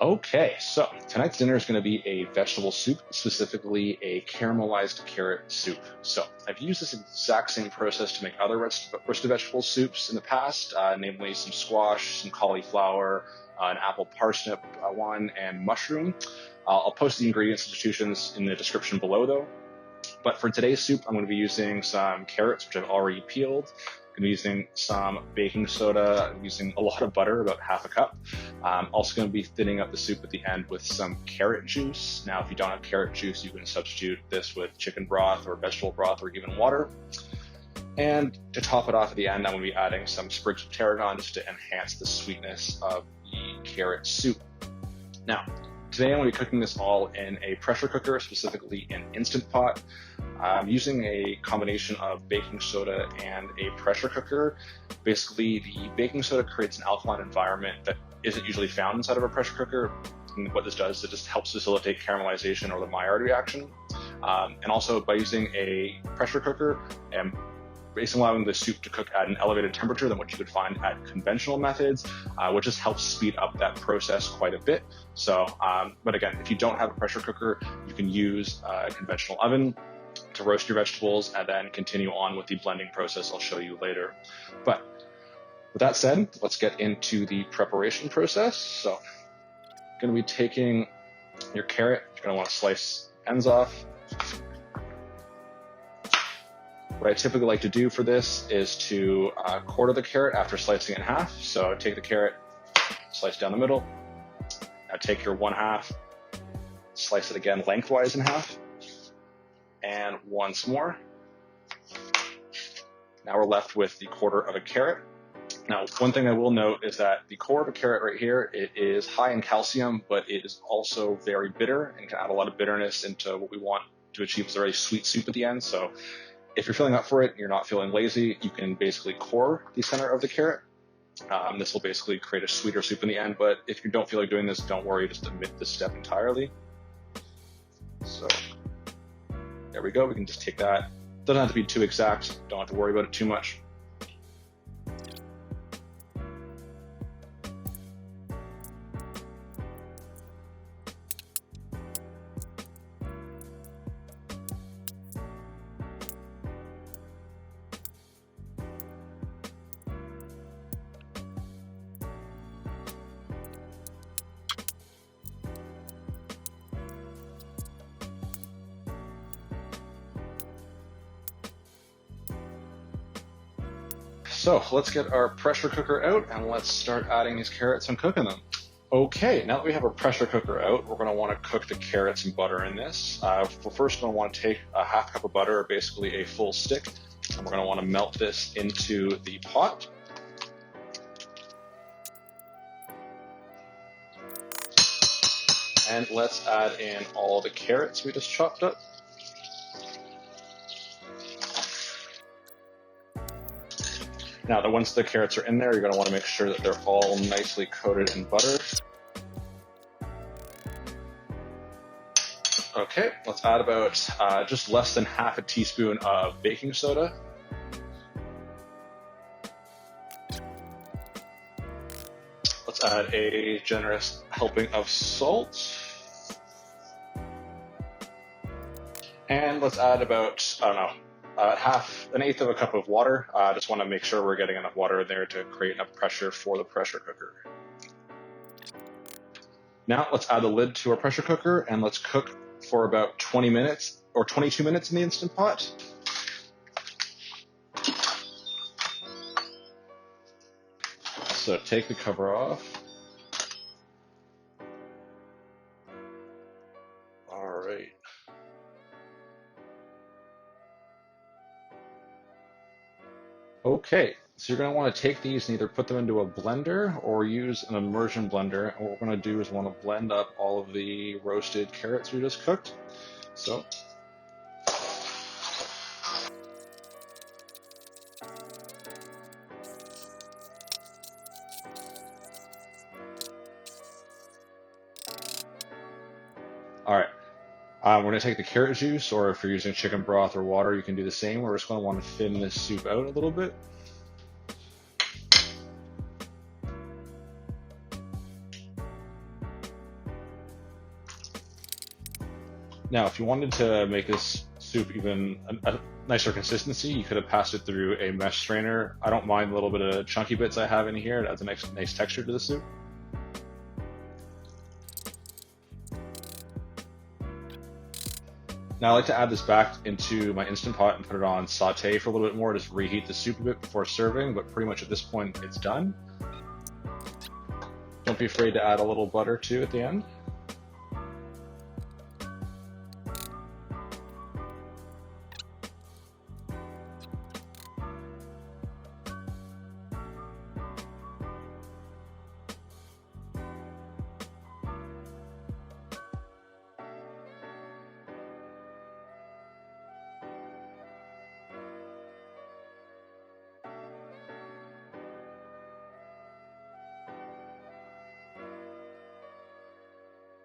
Okay, so tonight's dinner is going to be a vegetable soup, specifically a caramelized carrot soup. So I've used this exact same process to make other roasted vegetable soups in the past, namely some squash, some cauliflower, an apple parsnip one, and mushroom. I'll post the ingredients substitutions in the description below though. But for today's soup, I'm going to be using some carrots, which I've already peeled. I'm going to be using some baking soda. I'm using a lot of butter, about half a cup. I'm also going to be thinning up the soup at the end with some carrot juice. Now, if you don't have carrot juice, you can substitute this with chicken broth or vegetable broth or even water. And to top it off at the end, I'm going to be adding some sprigs of tarragon just to enhance the sweetness of the carrot soup. Now, today I'm going to be cooking this all in a pressure cooker, specifically an Instant Pot. I'm using a combination of baking soda and a pressure cooker. Basically, the baking soda creates an alkaline environment that isn't usually found inside of a pressure cooker. And what this does is it just helps facilitate caramelization or the Maillard reaction. And also by using a pressure cooker and basically allowing the soup to cook at an elevated temperature than what you could find at conventional methods, which just helps speed up that process quite a bit. So, but again, if you don't have a pressure cooker, you can use a conventional oven to roast your vegetables and then continue on with the blending process I'll show you later. But with that said, let's get into the preparation process. So you're going to be taking your carrot, you're going to want to slice ends off. What I typically like to do for this is to quarter the carrot after slicing it in half. So take the carrot, slice down the middle. Now take your 1/2, slice it again lengthwise in half. And once more. Now we're left with the quarter of a carrot. Now, one thing I will note is that the core of a carrot right here, it is high in calcium, but it is also very bitter and can add a lot of bitterness into what we want to achieve as a very sweet soup at the end. So if you're feeling up for it and you're not feeling lazy, you can basically core the center of the carrot. This will basically create a sweeter soup in the end, but if you don't feel like doing this, don't worry, just omit this step entirely. So there we go, we can just take that. Doesn't have to be too exact, don't have to worry about it too much. So let's get our pressure cooker out and let's start adding these carrots and cooking them. Okay, now that we have our pressure cooker out, we're going to want to cook the carrots and butter in this. We're first going to want to take a 1/2 cup of butter, or basically a full stick, and we're going to want to melt this into the pot. And let's add in all the carrots we just chopped up. Now, once the carrots are in there, you're going to want to make sure that they're all nicely coated in butter. Okay, let's add about just less than 1/2 teaspoon of baking soda. Let's add a generous helping of salt. And let's add about, an 1/8 of a cup of water. Just want to make sure we're getting enough water in there to create enough pressure for the pressure cooker. Now let's add the lid to our pressure cooker and let's cook for about 20 minutes or 22 minutes in the Instant Pot. So take the cover off. All right. Okay, so you're going to want to take these and either put them into a blender or use an immersion blender. And what we're going to do is want to blend up all of the roasted carrots we just cooked. So all right. We're going to take the carrot juice, or if you're using chicken broth or water, you can do the same. We're just going to want to thin this soup out a little bit. Now, if you wanted to make this soup even a nicer consistency, you could have passed it through a mesh strainer. I don't mind a little bit of chunky bits I have in here. It adds a nice texture to the soup. Now I like to add this back into my Instant Pot and put it on saute for a little bit more, just reheat the soup a bit before serving, but pretty much at this point it's done. Don't be afraid to add a little butter too at the end.